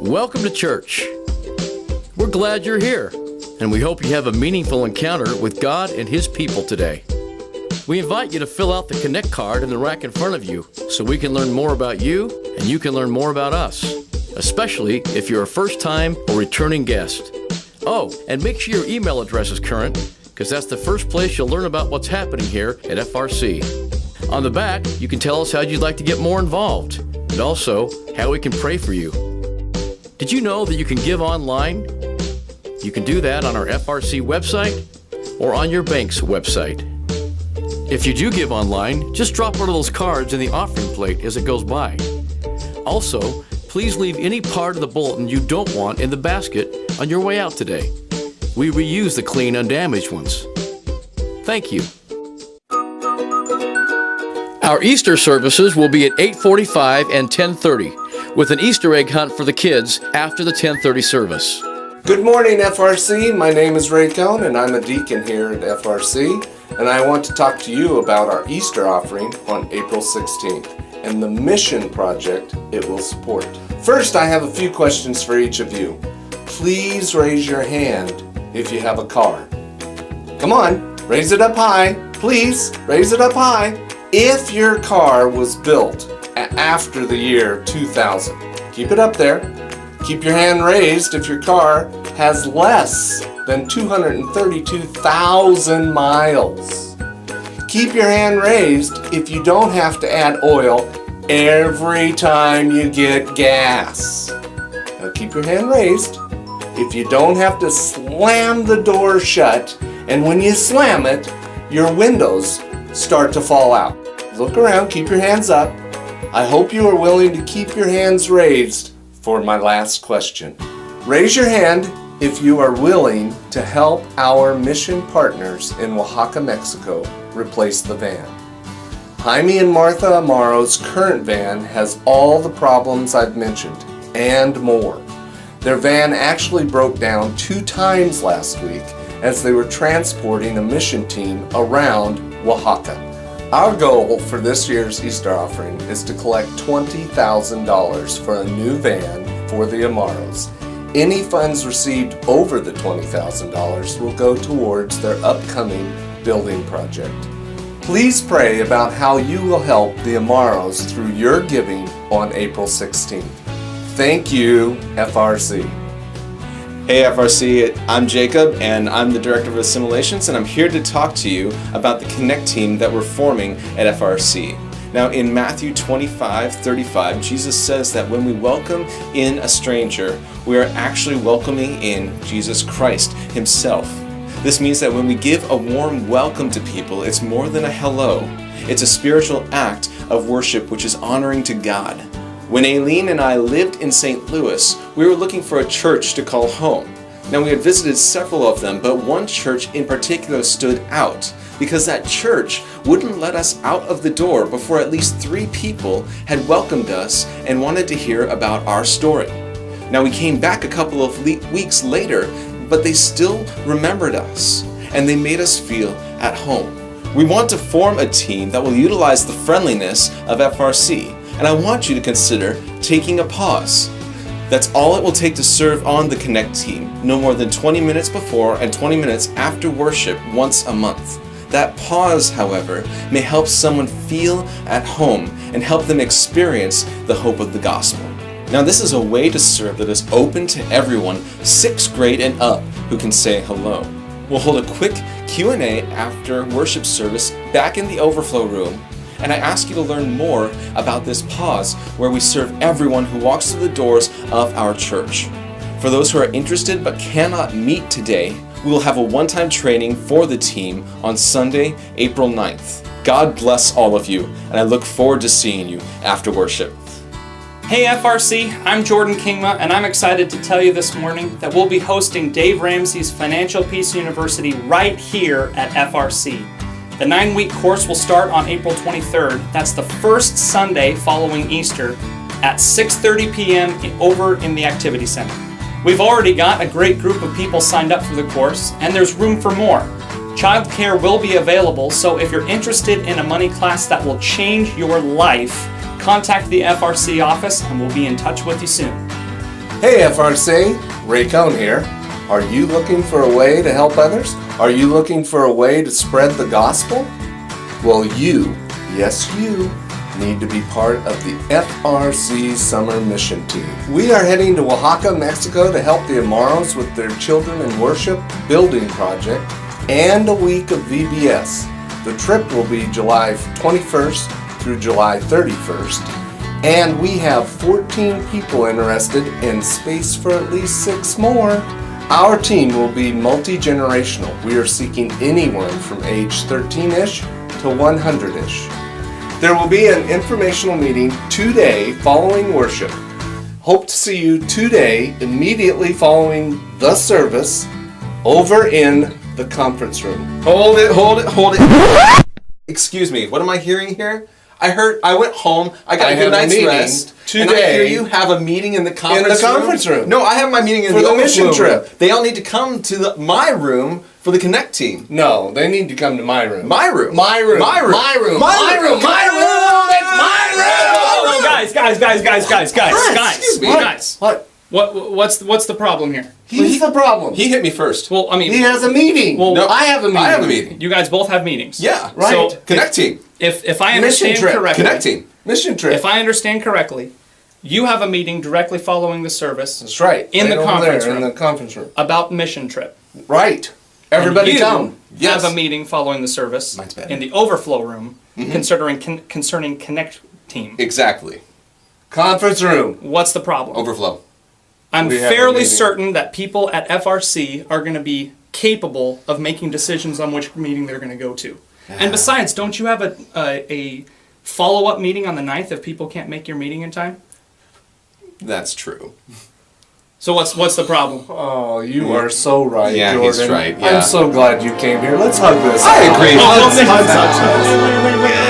Welcome to church. We're glad you're here, and we hope you have a meaningful encounter with God and His people today. We invite you to fill out the Connect card in the rack in front of you so we can learn more about you and you can learn more about us, especially if you're a first-time or returning guest. Oh, and make sure your email address is current, because that's the first place you'll learn about what's happening here at FRC. On the back, you can tell us how you'd like to get more involved, and also how we can pray for you. Did you know that you can give online? You can do that on our FRC website or on your bank's website. If you do give online, just drop one of those cards in the offering plate as it goes by. Also, please leave any part of the bulletin you don't want in the basket on your way out today. We reuse the clean, undamaged ones. Thank you. Our Easter services will be at 8:45 and 10:30, with an Easter egg hunt for the kids after the 10:30 service. Good morning, FRC. My name is Ray Cohn, and I'm a deacon here at FRC, and I want to talk to you about our Easter offering on April 16th and the mission project it will support. First, I have a few questions for each of you. Please raise your hand if you have a car. Come on, raise it up high. Please, raise it up high. If your car was built after the year 2000, keep it up there. Keep your hand raised if your car has less than 232,000 miles. Keep your hand raised if you don't have to add oil every time you get gas. Now keep your hand raised if you don't have to slam the door shut, and when you slam it, your windows start to fall out. Look around, keep your hands up. I hope you are willing to keep your hands raised for my last question. Raise your hand if you are willing to help our mission partners in Oaxaca, Mexico replace the van. Jaime and Martha Amaro's current van has all the problems I've mentioned and more. Their van actually broke down 2 times last week as they were transporting a mission team around Oaxaca. Our goal for this year's Easter offering is to collect $20,000 for a new van for the Amaros. Any funds received over the $20,000 will go towards their upcoming building project. Please pray about how you will help the Amaros through your giving on April 16th. Thank you, FRC. Hey FRC, I'm Jacob and I'm the Director of Assimilations, and I'm here to talk to you about the Connect team that we're forming at FRC. Now in Matthew 25:35, Jesus says that when we welcome in a stranger, we are actually welcoming in Jesus Christ Himself. This means that when we give a warm welcome to people, it's more than a hello. It's a spiritual act of worship which is honoring to God. When Aileen and I lived in St. Louis, we were looking for a church to call home. Now we had visited several of them, but one church in particular stood out because that church wouldn't let us out of the door before at least 3 people had welcomed us and wanted to hear about our story. Now we came back a couple of weeks later, but they still remembered us and they made us feel at home. We want to form a team that will utilize the friendliness of FRC. And I want you to consider taking a pause. That's all it will take to serve on the Connect team, no more than 20 minutes before and 20 minutes after worship once a month. That pause, however, may help someone feel at home and help them experience the hope of the gospel. Now this is a way to serve that is open to everyone 6th grade and up who can say hello. We'll hold a quick Q&A after worship service back in the overflow room, and I ask you to learn more about this pause where we serve everyone who walks through the doors of our church. For those who are interested but cannot meet today, we will have a one-time training for the team on Sunday, April 9th. God bless all of you, and I look forward to seeing you after worship. Hey FRC, I'm Jordan Kingma, and I'm excited to tell you this morning that we'll be hosting Dave Ramsey's Financial Peace University right here at FRC. The 9-week course will start on April 23rd. That's the first Sunday following Easter at 6:30 p.m. over in the Activity Center. We've already got a great group of people signed up for the course, and there's room for more. Childcare will be available, so if you're interested in a money class that will change your life, contact the FRC office and we'll be in touch with you soon. Hey FRC, Ray Cohn here. Are you looking for a way to help others? Are you looking for a way to spread the gospel? Well, you, yes you, need to be part of the FRC Summer Mission Team. We are heading to Oaxaca, Mexico to help the Amaros with their Children in Worship building project and a week of VBS. The trip will be July 21st through July 31st, and we have 14 people interested and space for at least 6 more. Our team will be multi-generational. We are seeking anyone from age 13-ish to 100-ish. There will be an informational meeting today following worship. Hope to see you today, immediately following the service, over in the conference room. Hold it. Excuse me, what am I hearing here? I went home, I got a good night's rest, and I hear you have a meeting in the conference room. No, I have my meeting in the mission trip. They all need to come to my room for the Connect team. No, they need to come to my room. My room. My room. My room. My room. My room. My room. It's my room. Guys. What? What's the problem here? He's the problem. He hit me first. Well, I mean, He has a meeting. Well, No, I have a meeting. I have a meeting. you guys both have meetings. Yeah. Right. So Connect team. if I Mission understand trip. correctly, Connect team. Mission trip. if I understand correctly, you have a meeting directly following the service That's right. In the Right over conference there, room. In the conference room. about mission trip. Right. Everybody you come. Yes. have a meeting following the service Mine's better. in the overflow room concerning Connect team. Exactly. Conference room. What's the problem? Overflow. I'm We have a fairly meeting. certain that people at FRC are going to be capable of making decisions on which meeting they're going to go to. And besides, don't you have a follow-up meeting on the 9th if people can't make your meeting in time? That's true. So what's the problem? Oh, you are so right, Yeah, Jordan. he's right, yeah. I'm so glad you came here. Let's hug this. I agree. Oh, Hugs, well, hugs, hugs, hugs. wait.